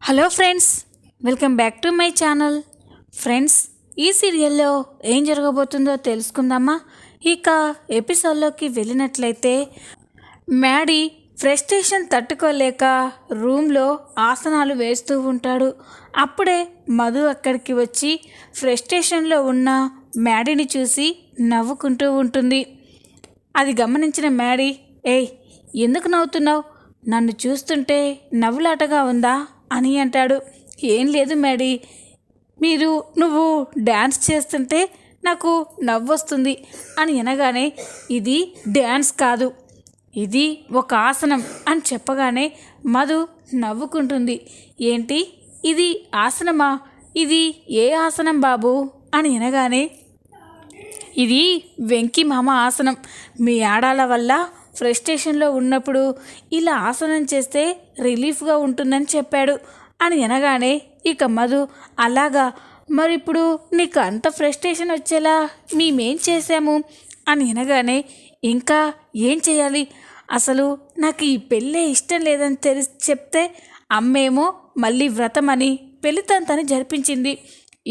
Hello friends, welcome back to my channel. Friends, ఈ సీరియల్లో ఏం జరగబోతుందో తెలుసుకుందామా? ఇక ఎపిసోడ్లోకి వెళ్ళినట్లయితే మ్యాడీ ఫ్రస్ట్రేషన్ తట్టుకోలేక రూమ్లో ఆసనాలు వేస్తూ ఉంటాడు. అప్పుడే మధు అక్కడికి వచ్చి ఫ్రస్ట్రేషన్లో ఉన్న మ్యాడీని చూసి నవ్వుకుంటూ ఉంటుంది. అది గమనించిన మ్యాడీ, ఏయ్ ఎందుకు నవ్వుతున్నావు? నన్ను చూస్తుంటే నవ్వులాటగా ఉందా అని అంటాడు. ఏం లేదు మ్యాడీ, నువ్వు డ్యాన్స్ చేస్తుంటే నాకు నవ్వొస్తుంది అని అనగానే, ఇది డ్యాన్స్ కాదు, ఇది ఒక ఆసనం అని చెప్పగానే మధు నవ్వుకుంటుంది. ఏంటి ఇది ఆసనమా? ఇది ఏ ఆసనం బాబు అని అనగానే, ఇది వెంకీ మామ ఆసనం. మీ ఆడాల వల్ల ఫ్రస్ట్రేషన్లో ఉన్నప్పుడు ఇలా ఆసనం చేస్తే రిలీఫ్గా ఉంటుందని చెప్పాడు అని అనగానే, ఇక మధు అలాగా, మరి ఇప్పుడు నీకు అంత ఫ్రస్ట్రేషన్ వచ్చేలా మేమేం చేశాము అని అనగానే, ఇంకా ఏం చేయాలి? అసలు నాకు ఈ పెళ్ళే ఇష్టం లేదని చెప్తే అమ్మేమో మళ్ళీ వ్రతమని పెళ్లితంతని జరిపించింది.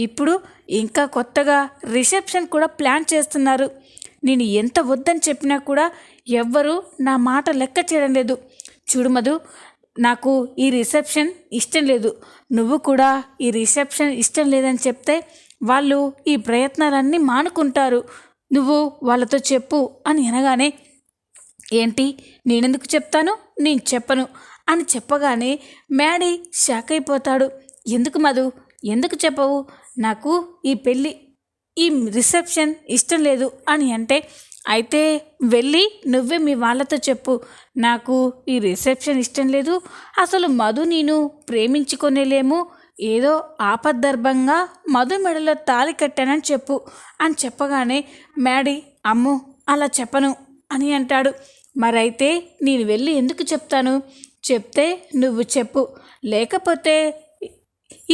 ఇప్పుడు ఇంకా కొత్తగా రిసెప్షన్ కూడా ప్లాన్ చేస్తున్నారు. నేను ఎంత వద్దని చెప్పినా కూడా ఎవ్వరూ నా మాట లెక్క చేయడం లేదు. చూడు మధు, నాకు ఈ రిసెప్షన్ ఇష్టం లేదు. నువ్వు కూడా ఈ రిసెప్షన్ ఇష్టం లేదని చెప్తే వాళ్ళు ఈ ప్రయత్నాలన్నీ మానుకుంటారు. నువ్వు వాళ్ళతో చెప్పు అని అనగానే, ఏంటి నేనెందుకు చెప్తాను, నేను చెప్పను అని చెప్పగానే మ్యాడీ షాక్ అయిపోతాడు. ఎందుకు మధు, ఎందుకు చెప్పవు? నాకు ఈ రిసెప్షన్ ఇష్టం లేదు అని అంటే, అయితే వెళ్ళి నువ్వే మీ వాళ్ళతో చెప్పు, నాకు ఈ రిసెప్షన్ ఇష్టం లేదు, అసలు మధు నేను ప్రేమించుకొనేలేము, ఏదో ఆపద్దర్భంగా మధు మెడలో తాళి కట్టానని చెప్పు అని చెప్పగానే మ్యాడీ, అమ్మో అలా చెప్పను అని అంటాడు. మరైతే నేను వెళ్ళి ఎందుకు చెప్తాను? చెప్తే నువ్వు చెప్పు, లేకపోతే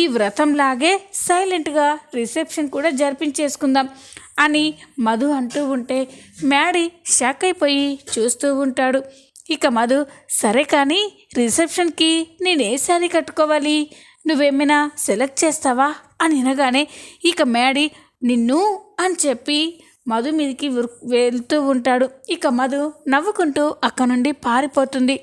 ఈ వ్రతంలాగే సైలెంట్గా రిసెప్షన్ కూడా జరిపించేసుకుందాం అని మధు అంటూ ఉంటే మ్యాడీ షాక్ అయిపోయి చూస్తూ ఉంటాడు. ఇక మధు, సరే కానీ రిసెప్షన్కి నేను ఏ శారీ కట్టుకోవాలి, నువ్వేమైనా సెలెక్ట్ చేస్తావా అని అనగానే, ఇక మ్యాడీ నిన్ను అని చెప్పి మధు మీదకి వెళ్తూ ఉంటాడు. ఇక మధు నవ్వుకుంటూ అక్కడ నుండి పారిపోతుంది.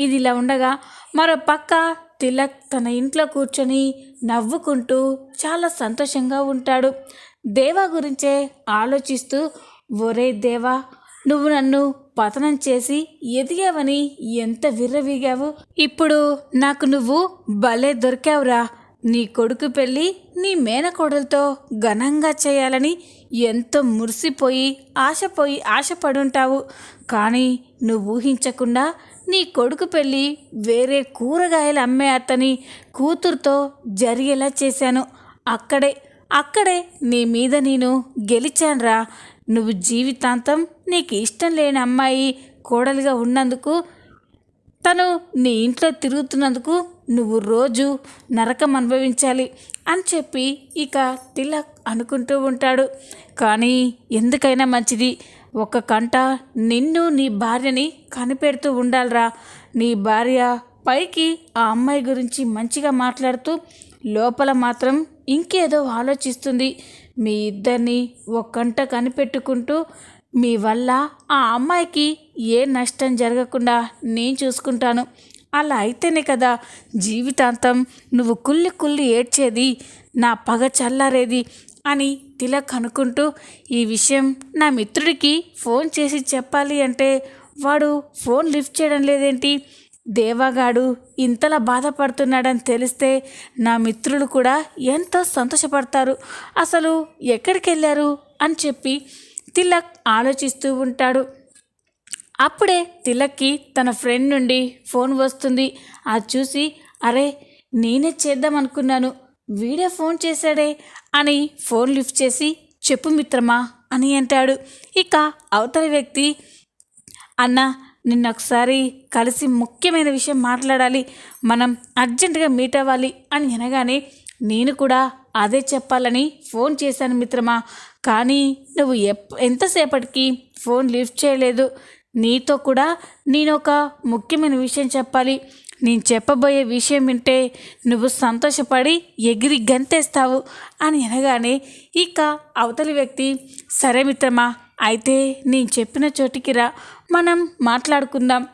ఇది ఇలా ఉండగా మరో పక్క తిలక్ తన ఇంట్లో కూర్చొని నవ్వుకుంటూ చాలా సంతోషంగా ఉంటాడు. దేవా గురించే ఆలోచిస్తూ, ఒరే దేవా, నువ్వు నన్ను పతనం చేసి ఎదిగావని ఎంత విర్రవీగావు, ఇప్పుడు నాకు నువ్వు భలే దొరికావురా. నీ కొడుకు పెళ్ళి నీ మేనకోడలతో ఘనంగా చేయాలని ఎంతో మురిసిపోయి ఆశపడుంటావు. కానీ నువ్వు ఊహించకుండా నీ కొడుకు పెళ్ళి వేరే కూరగాయలు అమ్మే అతని కూతురుతో జరిగేలా చేశాను. అక్కడే నీ మీద నేను గెలిచానురా. నువ్వు జీవితాంతం నీకు ఇష్టం లేని అమ్మాయి కోడలిగా ఉన్నందుకు, తను నీ ఇంట్లో తిరుగుతున్నందుకు నువ్వు రోజు నరకం అనుభవించాలి అని చెప్పి ఇక తిలక్ అనుకుంటూ ఉంటాడు. కానీ ఎందుకైనా మంచిది, ఒక కంట నిన్ను నీ భార్యని కనిపెడుతూ ఉండాలిరా. నీ భార్య పైకి ఆ అమ్మాయి గురించి మంచిగా మాట్లాడుతూ లోపల మాత్రం ఇంకేదో ఆలోచిస్తుంది. మీ ఇద్దరిని ఒక కంట కనిపెట్టుకుంటూ మీ వల్ల ఆ అమ్మాయికి ఏ నష్టం జరగకుండా నేను చూసుకుంటాను. అలా అయితేనే కదా జీవితాంతం నువ్వు కుళ్ళి ఏడ్చేది, నా పగ చల్లారేది అని తిలక్ అనుకుంటూ, ఈ విషయం నా మిత్రుడికి ఫోన్ చేసి చెప్పాలి అంటే వాడు ఫోన్ లిఫ్ట్ చేయడం లేదేంటి, దేవాగాడు ఇంతలా బాధపడుతున్నాడని తెలిస్తే నా మిత్రులు కూడా ఎంతో సంతోషపడతారు, అసలు ఎక్కడికి వెళ్ళారు అని చెప్పి తిలక్ ఆలోచిస్తూ ఉంటాడు. అప్పుడే తిలక్కి తన ఫ్రెండ్ నుండి ఫోన్ వస్తుంది. అది చూసి, అరే నేనే చేద్దాం అనుకున్నాను, వీడే ఫోన్ చేశాడే అని ఫోన్ లిఫ్ట్ చేసి, చెప్పు మిత్రమా అని అంటాడు. ఇక అవతలి వ్యక్తి, అన్న నిన్నొకసారి కలిసి ముఖ్యమైన విషయం మాట్లాడాలి, మనం అర్జెంటుగా మీట్ అవ్వాలి అని అనగానే, నేను కూడా అదే చెప్పాలని ఫోన్ చేశాను మిత్రమా, కానీ నువ్వు ఎంతసేపటికి ఫోన్ లిఫ్ట్ చేయలేదు. నీతో కూడా నేను ఒక ముఖ్యమైన విషయం చెప్పాలి. నేను చెప్పబోయే విషయం వింటే నువ్వు సంతోషపడి ఎగిరి గంతేస్తావు అని అనగానే ఇక అవతలి వ్యక్తి, సరే మిత్రమా, అయితే నేను చెప్పిన చోటికి రా, మనం మాట్లాడుకుందాం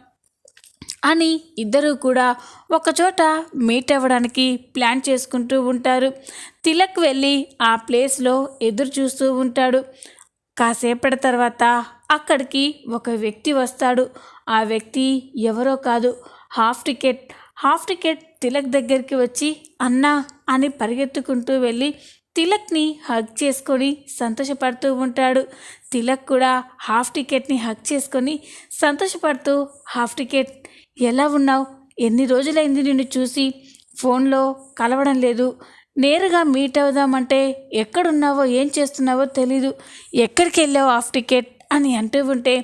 అని ఇద్దరూ కూడా ఒకచోట మీట్ అవ్వడానికి ప్లాన్ చేసుకుంటూ ఉంటారు. తిలక్ వెళ్ళి ఆ ప్లేస్లో ఎదురు చూస్తూ ఉంటాడు. కాసేపటి తర్వాత అక్కడికి ఒక వ్యక్తి వస్తాడు. ఆ వ్యక్తి ఎవరో కాదు, హాఫ్ టికెట్ తిలక్ దగ్గరికి వచ్చి అన్నా అని పరిగెత్తుకుంటూ వెళ్ళి తిలక్ని హగ్ చేసుకొని సంతోషపడుతూ ఉంటాడు. తిలక్ కూడా హాఫ్ టికెట్ని హగ్ చేసుకొని సంతోషపడుతూ, హాఫ్ టికెట్ ఎలా ఉన్నావు, ఎన్ని రోజులైంది నిన్ను చూసి, ఫోన్లో కలవడం లేదు, నేరుగా మీట్ అవుదామంటే ఎక్కడున్నావో ఏం చేస్తున్నావో తెలీదు, ఎక్కడికి వెళ్ళావు హాఫ్ టికెట్ అని అంటూ ఉంటే,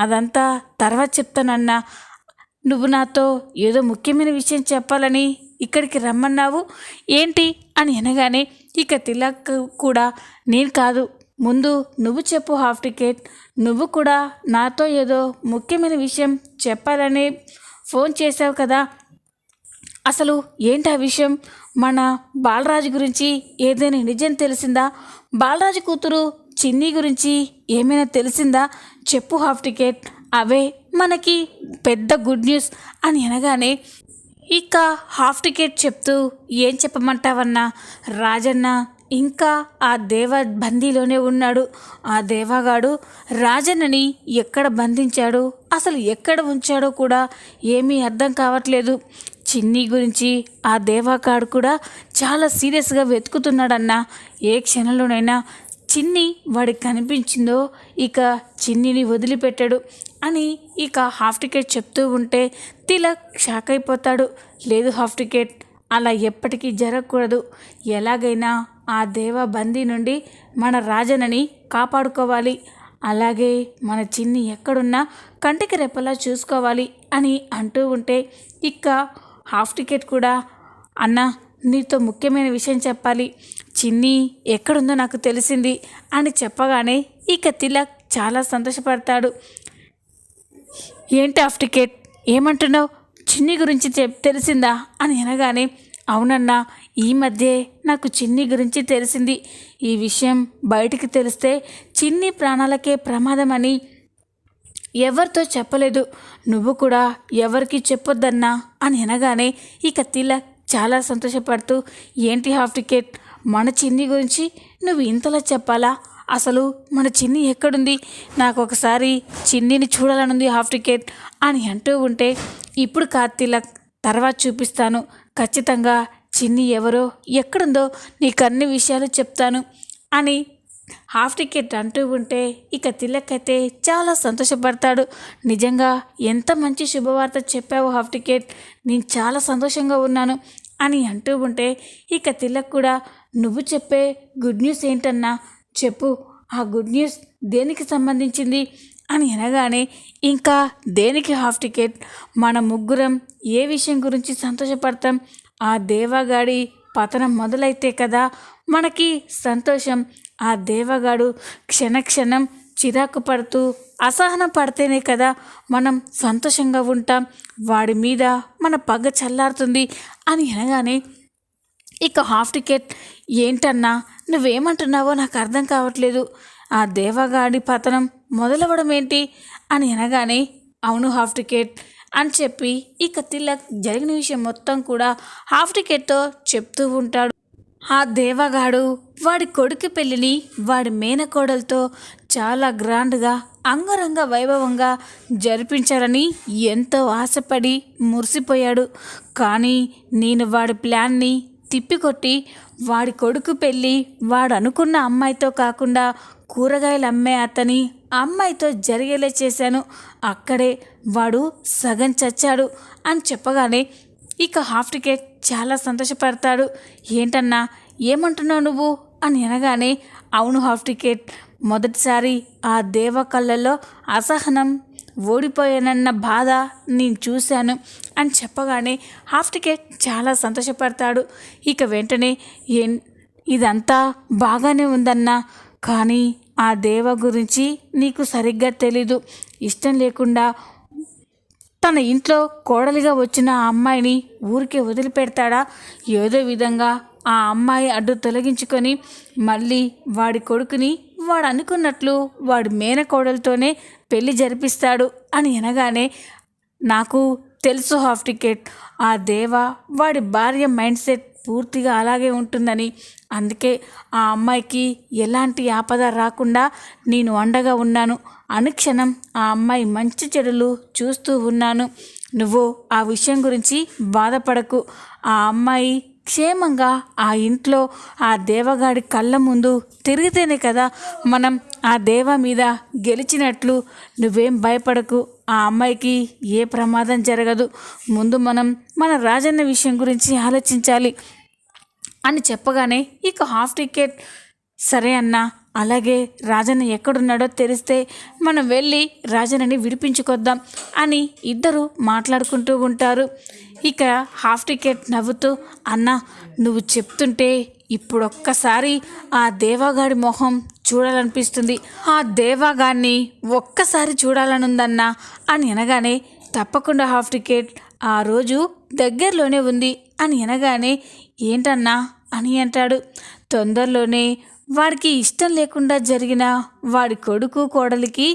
అదంతా తర్వాత చెప్తానన్నా, నువ్వు నాతో ఏదో ముఖ్యమైన విషయం చెప్పాలని ఇక్కడికి రమ్మన్నావు ఏంటి అని అనగానే ఇక తిలక్ కూడా, నేను కాదు, ముందు నువ్వు చెప్పు హాఫ్ టికెట్, నువ్వు కూడా నాతో ఏదో ముఖ్యమైన విషయం చెప్పాలని ఫోన్ చేసావు కదా, అసలు ఏంటి ఆ విషయం, మన బాలరాజు గురించి ఏదైనా నిజం తెలిసిందా, బాలరాజు కూతురు చిన్ని గురించి ఏమైనా తెలిసిందా, చెప్పు హాఫ్ టికెట్, అవే మనకి పెద్ద గుడ్ న్యూస్ అని అనగానే ఇక హాఫ్ టికెట్ చెప్తూ, ఏం చెప్పమంటావన్నా, రాజన్న ఇంకా ఆ దేవ బందీలోనే ఉన్నాడు. ఆ దేవగాడు రాజన్నని ఎక్కడ బంధించాడో, అసలు ఎక్కడ ఉంచాడో కూడా ఏమీ అర్థం కావట్లేదు. చిన్ని గురించి ఆ దేవాగాడు కూడా చాలా సీరియస్గా వెతుకుతున్నాడన్నా. ఏ క్షణంలోనైనా చిన్ని వాడికి కనిపించిందో ఇక చిన్నిని వదిలిపెట్టాడు అని ఇక హాఫ్ టికెట్ చెప్తూ ఉంటే తిలక్ షాక్ అయిపోతాడు. లేదు హాఫ్ టికెట్, అలా ఎప్పటికీ జరగకూడదు, ఎలాగైనా ఆ దేవ బందీ నుండి మన రాజనని కాపాడుకోవాలి, అలాగే మన చిన్ని ఎక్కడున్నా కంటికి రెప్పలా చూసుకోవాలి అని అంటూ ఉంటే ఇక హాఫ్ టికెట్ కూడా, అన్నా నీతో ముఖ్యమైన విషయం చెప్పాలి, చిన్ని ఎక్కడుందో నాకు తెలిసింది అని చెప్పగానే ఇక తిలక్ చాలా సంతోషపడతాడు. ఏంటి హాఫ్ టికెట్, ఏమంటున్నావు, చిన్ని గురించి తెలిసిందా అని అనగానే, అవునన్నా, ఈ మధ్యే నాకు చిన్ని గురించి తెలిసింది, ఈ విషయం బయటికి తెలిస్తే చిన్ని ప్రాణాలకే ప్రమాదమని ఎవరితో చెప్పలేదు, నువ్వు కూడా ఎవరికి చెప్పొద్దన్నా అని అనగానే ఇక తిలక్ చాలా సంతోషపడుతూ, ఏంటి హాఫ్ టికెట్, మన చిన్ని గురించి నువ్వు ఇంతలా చెప్పాలా, అసలు మన చిన్ని ఎక్కడుంది, నాకు ఒకసారి చిన్నిని చూడాలనుంది హాఫ్ టికెట్ అని అంటూ ఉంటే, ఇప్పుడు కాదు తిలక్, తర్వాత చూపిస్తాను, ఖచ్చితంగా చిన్ని ఎవరో ఎక్కడుందో నీకు అన్ని విషయాలు చెప్తాను అని హాఫ్ టికెట్ అంటూ ఉంటే ఇక తిలక్ అయితే చాలా సంతోషపడతాడు. నిజంగా ఎంత మంచి శుభవార్త చెప్పావు హాఫ్ టికెట్, నేను చాలా సంతోషంగా ఉన్నాను అని అంటూ ఉంటే ఇక తిలక్ కూడా, నువ్వు చెప్పే గుడ్ న్యూస్ ఏంటన్నా చెప్పు, ఆ గుడ్ న్యూస్ దేనికి సంబంధించింది అని అనగానే, ఇంకా దేనికి హాఫ్ టికెట్, మన ముగ్గురం ఏ విషయం గురించి సంతోషపడతాం, ఆ దేవగాడి పతనం మొదలైతే కదా మనకి సంతోషం, ఆ దేవగాడు క్షణక్షణం చిరాకు పడుతూ అసహనం పడితేనే కదా మనం సంతోషంగా ఉంటాం, వాడి మీద మన పగ చల్లారుతుంది అని అనగానే ఇక హాఫ్ టికెట్, ఏంటన్నా నువ్వేమంటున్నావో నాకు అర్థం కావట్లేదు, ఆ దేవగాడి పతనం మొదలవడం ఏంటి అని అనగానే, అవును హాఫ్ టికెట్ అని చెప్పి ఇక తిలక్ జరిగిన విషయం మొత్తం కూడా హాఫ్ టికెట్తో చెప్తూ ఉంటాడు. ఆ దేవగాడు వాడి కొడుకు పెళ్ళిని వాడి మేనకోడలతో చాలా గ్రాండ్గా అంగరంగ వైభవంగా జరిపించాలని ఎంతో ఆశపడి మురిసిపోయాడు. కానీ నేను వాడి ప్లాన్ని తిప్పికొట్టి వాడి కొడుకు పెళ్ళి వాడు అనుకున్న అమ్మాయితో కాకుండా కూరగాయలు అమ్మే అతని అమ్మాయితో జరిగేలా చేశాను, అక్కడే వాడు సగం చచ్చాడు అని చెప్పగానే ఇక హాఫ్ టికెట్ చాలా సంతోషపడతాడు. ఏంటన్నా ఏమంటున్నావు నువ్వు అని అనగానే, అవును హాఫ్ టికెట్, మొదటిసారి ఆ దేవ కళ్ళల్లో అసహనం ఓడిపోయానన్న బాధ నేను చూశాను అని చెప్పగానే హాఫ్ టికెట్ చాలా సంతోషపడతాడు. ఇక వెంటనే ఇదంతా బాగానే ఉందన్నా, కానీ ఆ దేవ గురించి నీకు సరిగ్గా తెలీదు, ఇష్టం లేకుండా తన ఇంట్లో కోడలిగా వచ్చిన ఆ అమ్మాయిని ఊరికే వదిలిపెడతాడా? ఏదో విధంగా ఆ అమ్మాయి అడ్డు తొలగించుకొని మళ్ళీ వాడి కొడుకుని వాడు అనుకున్నట్లు వాడి మేనకోడలతోనే పెళ్లి జరిపిస్తాడు అని అనగానే నాకు తెలుసు హాఫ్ టికెట్, ఆ దేవ వాడి భార్య మైండ్ సెట్ పూర్తిగా అలాగే ఉంటుందని. అందుకే ఆ అమ్మాయికి ఎలాంటి ఆపద రాకుండా నేను అండగా ఉన్నాను. అనుక్షణం ఆ అమ్మాయి మంచి చెడులు చూస్తూ ఉన్నాను. నువ్వు ఆ విషయం గురించి బాధపడకు. ఆ అమ్మాయి క్షేమంగా ఆ ఇంట్లో ఆ దేవగాడి కళ్ళ ముందు తిరిగితేనే కదా మనం ఆ దేవ మీద గెలిచినట్లు. నువ్వేం భయపడకు, ఆ అమ్మాయికి ఏ ప్రమాదం జరగదు. ముందు మనం మన రాజన్న విషయం గురించి ఆలోచించాలి అని చెప్పగానే ఇక హాఫ్ టికెట్ సరే అన్నా, అలాగే రాజన్న ఎక్కడున్నాడో తెలిస్తే మనం వెళ్ళి రాజన్నని విడిపించుకొద్దాం అని ఇద్దరు మాట్లాడుకుంటూ ఉంటారు. ఇక హాఫ్ టికెట్ నవ్వుతూ, అన్నా నువ్వు చెప్తుంటే ఇప్పుడొక్కసారి ఆ దేవాగాడి మొహం చూడాలనిపిస్తుంది. ఆ దేవాగాడిని ఒక్కసారి చూడాలనుందన్నా అని అనగానే, తప్పకుండా హాఫ్ టికెట్, ఆ రోజు దగ్గరలోనే ఉంది అని అనగానే, ఏంటన్నా అని అంటాడు. తొందరలోనే వాడికి ఇష్టం లేకుండా జరిగిన వాడి కొడుకు కోడలికి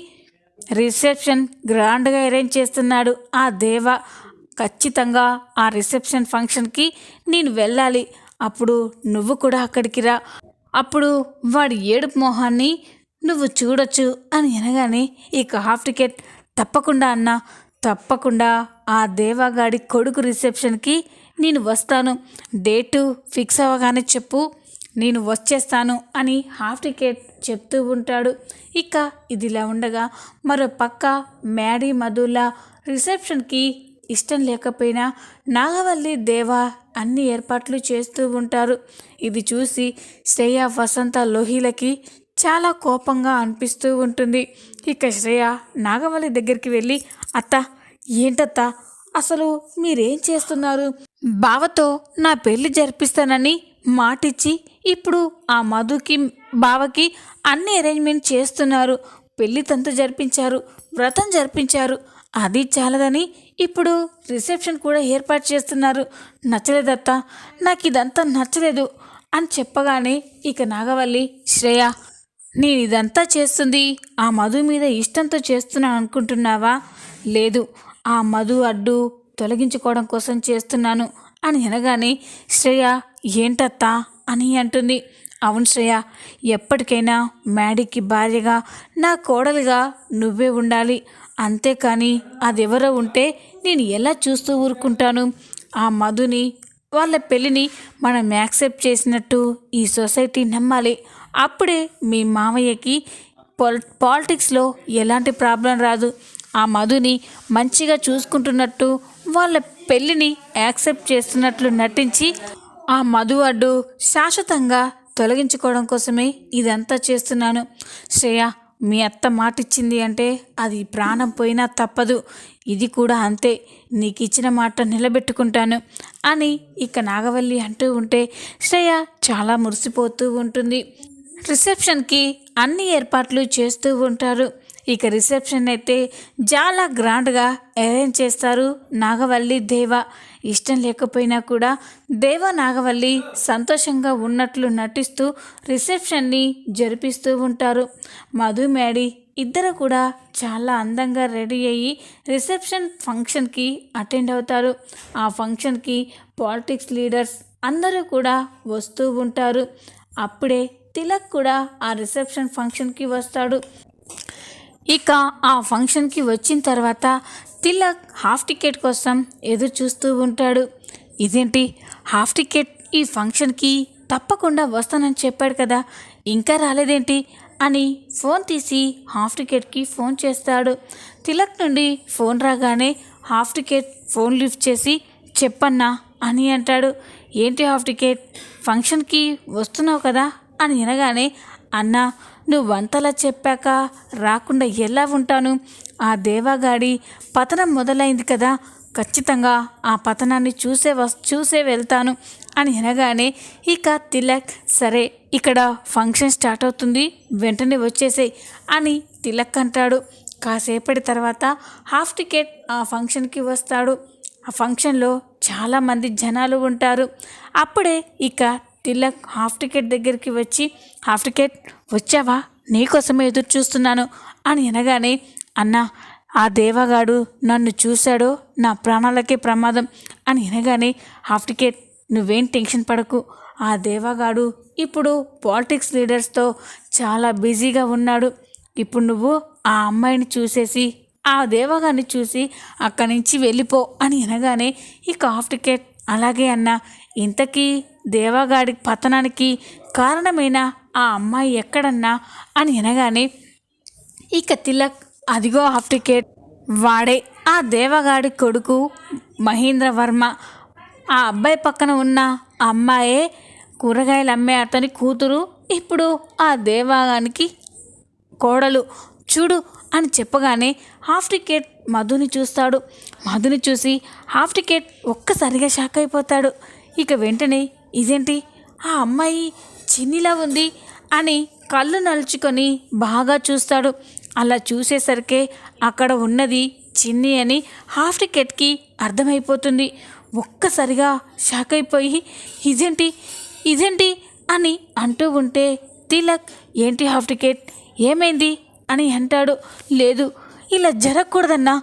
రిసెప్షన్ గ్రాండ్గా అరేంజ్ చేస్తున్నాడు ఆ దేవ. ఖచ్చితంగా ఆ రిసెప్షన్ ఫంక్షన్కి నేను వెళ్ళాలి. అప్పుడు నువ్వు కూడా అక్కడికి రా. అప్పుడు వాడి ఏడుపు మొహాన్ని నువ్వు చూడొచ్చు అని అనగానే ఇక హాఫ్ టికెట్, తప్పకుండా అన్నా, తప్పకుండా ఆ దేవగాడి కొడుకు రిసెప్షన్కి నేను వస్తాను. డేటు ఫిక్స్ అవ్వగానే చెప్పు, నేను వచ్చేస్తాను అని హాఫ్ టికెట్ చెప్తూ ఉంటాడు. ఇక ఇదిలా ఉండగా మరో పక్క మ్యాడీ మధుల రిసెప్షన్కి ఇష్టం లేకపోయినా నాగవల్లి దేవ అన్ని ఏర్పాట్లు చేస్తూ ఉంటారు. ఇది చూసి శ్రేయ వసంత లోహిలకి చాలా కోపంగా అనిపిస్తూ ఉంటుంది. ఇక శ్రేయ నాగవల్లి దగ్గరికి వెళ్ళి, అత్త ఏంటత్త అసలు మీరేం చేస్తున్నారు? బావతో నా పెళ్లి జరిపిస్తానని మాటిచ్చి ఇప్పుడు ఆ మధుకి బావకి అన్ని అరేంజ్మెంట్ చేస్తున్నారు. పెళ్లి తంతు జరిపించారు, వ్రతం జరిపించారు. అది చాలదని ఇప్పుడు రిసెప్షన్ కూడా ఏర్పాటు చేస్తున్నారు. నచ్చలేదత్త, నాకు ఇదంతా నచ్చలేదు అని చెప్పగానే ఇక నాగవల్లి, శ్రేయ నేను ఇదంతా చేస్తుంది ఆ మధు మీద ఇష్టంతో చేస్తున్నాను అనుకుంటున్నావా? లేదు, ఆ మధు అడ్డు తొలగించుకోవడం కోసం చేస్తున్నాను అని అనగానే శ్రేయ ఏంటత్తా అని అంటుంది. అవును శ్రేయ, ఎప్పటికైనా మ్యాడీకి భార్యగా నా కోడలుగా నువ్వే ఉండాలి. అంతేకాని అదెవరో ఉంటే నేను ఎలా చూస్తూ ఊరుకుంటాను? ఆ మధుని వాళ్ళ పెళ్ళిని మనం యాక్సెప్ట్ చేసినట్టు ఈ సొసైటీ నమ్మాలి. అప్పుడే మీ మామయ్యకి పాలిటిక్స్లో ఎలాంటి ప్రాబ్లం రాదు. ఆ మధుని మంచిగా చూసుకుంటున్నట్టు వాళ్ళ పెళ్ళిని యాక్సెప్ట్ చేస్తున్నట్లు నటించి ఆ మధు అడ్డు శాశ్వతంగా తొలగించుకోవడం కోసమే ఇదంతా చేస్తున్నాను. శ్రేయ, మీ అత్త మాటిచ్చింది అంటే అది ప్రాణం పోయినా తప్పదు. ఇది కూడా అంతే, నీకు ఇచ్చిన మాట నిలబెట్టుకుంటాను అని ఇక నాగవల్లి అంటూ ఉంటే శ్రేయ చాలా మురిసిపోతూ ఉంటుంది. రిసెప్షన్కి అన్ని ఏర్పాట్లు చేస్తూ ఉంటారు. ఇక రిసెప్షన్ అయితే చాలా గ్రాండ్గా అరేంజ్ చేస్తారు నాగవల్లి దేవ. ఇష్టం లేకపోయినా కూడా దేవ నాగవల్లి సంతోషంగా ఉన్నట్లు నటిస్తూ రిసెప్షన్ని జరిపిస్తూ ఉంటారు. మధు మ్యాడీ ఇద్దరు కూడా చాలా అందంగా రెడీ అయ్యి రిసెప్షన్ ఫంక్షన్కి అటెండ్ అవుతారు. ఆ ఫంక్షన్కి పాలిటిక్స్ లీడర్స్ అందరూ కూడా వస్తూ ఉంటారు. అప్పుడే తిలక్ కూడా ఆ రిసెప్షన్ ఫంక్షన్కి వస్తాడు. ఇక ఆ ఫంక్షన్కి వచ్చిన తర్వాత తిలక్ హాఫ్ టికెట్ కోసం ఎదురు చూస్తూ ఉంటాడు. ఇదేంటి హాఫ్ టికెట్ ఈ ఫంక్షన్కి తప్పకుండా వస్తానని చెప్పాడు కదా, ఇంకా రాలేదేంటి అని ఫోన్ తీసి హాఫ్ టికెట్కి ఫోన్ చేస్తాడు. తిలక్ నుండి ఫోన్ రాగానే హాఫ్ టికెట్ ఫోన్ లిఫ్ట్ చేసి చెప్పన్నా అని అంటాడు. ఏంటి హాఫ్ టికెట్, ఫంక్షన్కి వస్తున్నావు కదా అని అనగానే, అన్నా నువ్వంతలా చెప్పాక రాకుండా ఎలా ఉంటాను? ఆ దేవగాడి పతనం మొదలైంది కదా, ఖచ్చితంగా ఆ పతనాన్ని చూసే వెళ్తాను అని అనగానే ఇక తిలక్, సరే ఇక్కడ ఫంక్షన్ స్టార్ట్ అవుతుంది వెంటనే వచ్చేసేయ్ అని తిలక్ అంటాడు. కాసేపటి తర్వాత హాఫ్ టికెట్ ఆ ఫంక్షన్కి వస్తాడు. ఆ ఫంక్షన్లో చాలామంది జనాలు ఉంటారు. అప్పుడే ఇక తిలక్ హాఫ్ టికెట్ దగ్గరికి వచ్చి, హాఫ్ టికెట్ వచ్చావా, నీకోసమే ఎదురు చూస్తున్నాను అని అనగానే, అన్నా ఆ దేవగాడు నన్ను చూశాడో నా ప్రాణాలకే ప్రమాదం అని అనగానే, హాఫ్ టికెట్ నువ్వేం టెన్షన్ పడకు, ఆ దేవగాడు ఇప్పుడు పాలిటిక్స్ లీడర్స్తో చాలా బిజీగా ఉన్నాడు. ఇప్పుడు నువ్వు ఆ అమ్మాయిని చూసేసి ఆ దేవగాన్ని చూసి అక్కడి నుంచి వెళ్ళిపో అని అనగానే, ఇక హాఫ్ టికెట్ అలాగే అన్న, ఇంతకీ దేవగాడి పతనానికి కారణమైన ఆ అమ్మాయి ఎక్కడన్నా అని అనగానే, ఇక తిలక్ అదిగో హాఫ్ టికెట్, వాడే ఆ దేవగాడి కొడుకు మహేంద్ర వర్మ. ఆ అబ్బాయి పక్కన ఉన్న అమ్మాయే కూరగాయలు అమ్మే అతని కూతురు, ఇప్పుడు ఆ దేవగానికి కోడలు చూడు అని చెప్పగానే హాఫ్ టికెట్ మధుని చూస్తాడు. మధుని చూసి హాఫ్ టికెట్ ఒక్కసారిగా షాక్ అయిపోతాడు. ఇక వెంటనే ఇదేంటి, ఆ అమ్మాయి చిన్నిలా ఉంది అని కళ్ళు నలుచుకొని బాగా చూస్తాడు. అలా చూసేసరికి అక్కడ ఉన్నది చిన్ని అని హాఫ్ టికెట్కి అర్థమైపోతుంది. ఒక్కసారిగా షాక్ అయిపోయి ఇదేంటి అని అంటూ ఉంటే, తిలక్ ఏంటి హాఫ్ టికెట్ ఏమైంది అని అంటాడు. లేదు, ఇలా జరగకూడదన్నా,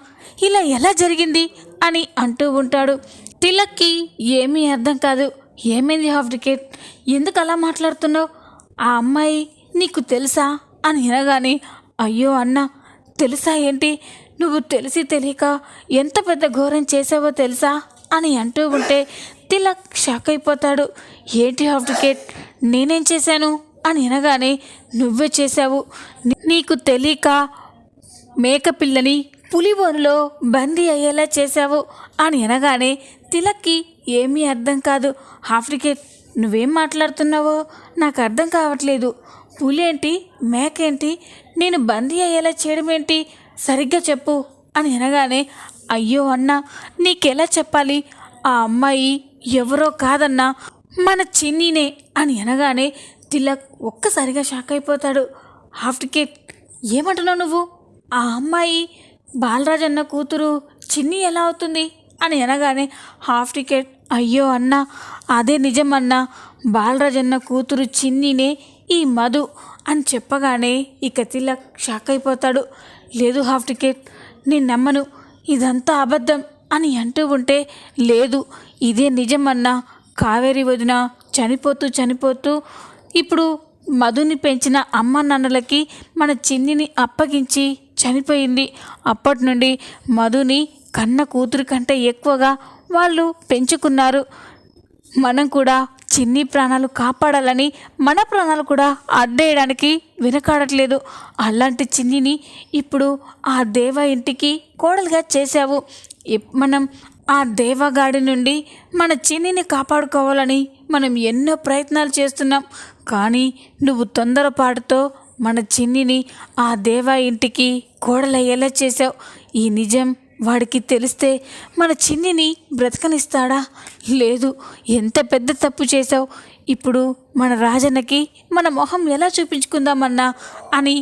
ఇలా ఎలా జరిగింది అని అంటూ ఉంటాడు. తిలక్కి ఏమీ అర్థం కాదు. ఏమైంది హాఫ్ టికెట్, ఎందుకు అలా మాట్లాడుతున్నావు, ఆ అమ్మాయి నీకు తెలుసా అని అనగానే, అయ్యో అన్న, తెలుసా ఏంటి, నువ్వు తెలిసి తెలియక ఎంత పెద్ద ఘోరం చేసావో తెలుసా అని అంటూ ఉంటే తిలక్ షాక్ అయిపోతాడు. ఏంటి హాఫ్ టికెట్, నేనేం చేశాను అని అనగానే, నువ్వే చేశావు, నీకు తెలియక మేకపిల్లని పులిబోనులో బందీ అయ్యేలా చేశావు అని అనగానే తిలక్కి ఏమీ అర్థం కాదు. హాఫ్ టికెట్ నువ్వేం మాట్లాడుతున్నావో నాకు అర్థం కావట్లేదు, పులేంటి మేకేంటి, నేను బందీ అయ్యేలా చేయడం ఏంటి, సరిగ్గా చెప్పు అని అనగానే, అయ్యో అన్న, నీకెలా చెప్పాలి, ఆ అమ్మాయి ఎవరో కాదన్నా, మన చిన్నీనే అని అనగానే తిలక్ ఒక్కసారిగా షాక్ అయిపోతాడు. హాఫ్ టికెట్ ఏమంటున్నావు నువ్వు, ఆ అమ్మాయి బాలరాజ్ అన్న కూతురు చిన్ని ఎలా అవుతుంది అని అనగానే, హాఫ్ టికెట్ అయ్యో అన్న, అదే నిజం అన్న, బాలరాజ్ అన్న కూతురు చిన్నినే ఈ మధు అని చెప్పగానే ఇక తిలక్ షాక్ అయిపోతాడు. లేదు హాఫ్ టికెట్, నేను నమ్మను, ఇదంతా అబద్ధం అని అంటూ ఉంటే, లేదు ఇదే నిజం అన్న, కావేరి వదిన చనిపోతూ ఇప్పుడు మధుని పెంచిన అమ్మ నాన్నలకి మన చిన్నిని అప్పగించి చనిపోయింది. అప్పటి నుండి మధుని కన్న కూతురు కంటే ఎక్కువగా వాళ్ళు పెంచుకున్నారు. మనం కూడా చిన్ని ప్రాణాలు కాపాడాలని మన ప్రాణాలు కూడా అడ్డేయడానికి వెనకాడట్లేదు. అలాంటి చిన్నిని ఇప్పుడు ఆ దేవ ఇంటికి కోడలుగా చేశావు. మనం ఆ దేవగాడి నుండి మన చిన్నిని కాపాడుకోవాలని మనం ఎన్నో ప్రయత్నాలు చేస్తున్నాం. కానీ నువ్వు తొందరపాటుతో మన చిన్నిని ఆ దేవ ఇంటికి కోడలయ్యేలా చేశావు. ఈ నిజం వాడికి తెలిస్తే మన చిన్నిని బ్రతకనిస్తాడా? లేదు, ఎంత పెద్ద తప్పు చేశావు. ఇప్పుడు మన రాజన్నకి మన మొహం ఎలా చూపించుకుందామన్నా అని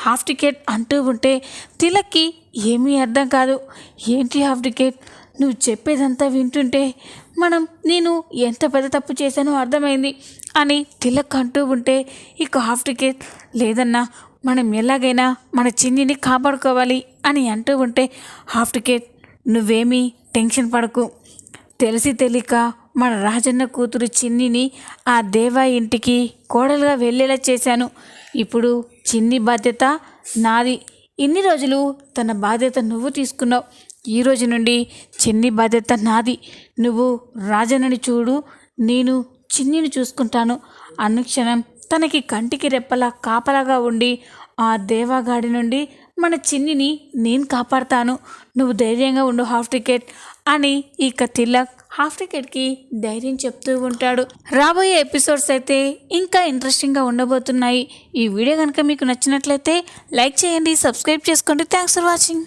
హాఫ్ టికెట్ అంటూ ఉంటే తిలక్కి ఏమీ అర్థం కాదు. ఏంటి హాఫ్ టికెట్, నువ్వు చెప్పేదంతా వింటుంటే నేను ఎంత పెద్ద తప్పు చేశానో అర్థమైంది అని తిలక్ అంటూ ఉంటే ఇక హాఫ్ టికెట్, లేదన్నా, మనం ఎలాగైనా మన చిన్నిని కాపాడుకోవాలి అని అంటూ ఉంటే, హాఫ్ టికెట్ నువ్వేమీ టెన్షన్ పడకు, తెలిసి తెలియక మన రాజన్న కూతురు చిన్నిని ఆ దేవా ఇంటికి కోడలుగా వెళ్ళేలా చేశాను. ఇప్పుడు చిన్ని బాధ్యత నాది. ఇన్ని రోజులు తన బాధ్యత నువ్వు తీసుకున్నావు. ఈ రోజు నుండి చిన్ని బాధ్యత నాది. నువ్వు రాజన్నని చూడు, నేను చిన్నిని చూసుకుంటాను. అనుక్షణం తనకి కంటికి రెప్పలా కాపలాగా ఉండి ఆ దేవగాడి నుండి మన చిన్నిని నేను కాపాడుతాను. నువ్వు ధైర్యంగా ఉండు హాఫ్ టికెట్ అని ఇక తిలక్ హాఫ్ టికెట్కి ధైర్యం చెప్తూ ఉంటాడు. రాబోయే ఎపిసోడ్స్ అయితే ఇంకా ఇంట్రెస్టింగ్గా ఉండబోతున్నాయి. ఈ వీడియో కనుక మీకు నచ్చినట్లయితే లైక్ చేయండి, సబ్స్క్రైబ్ చేసుకోండి. Thanks for watching.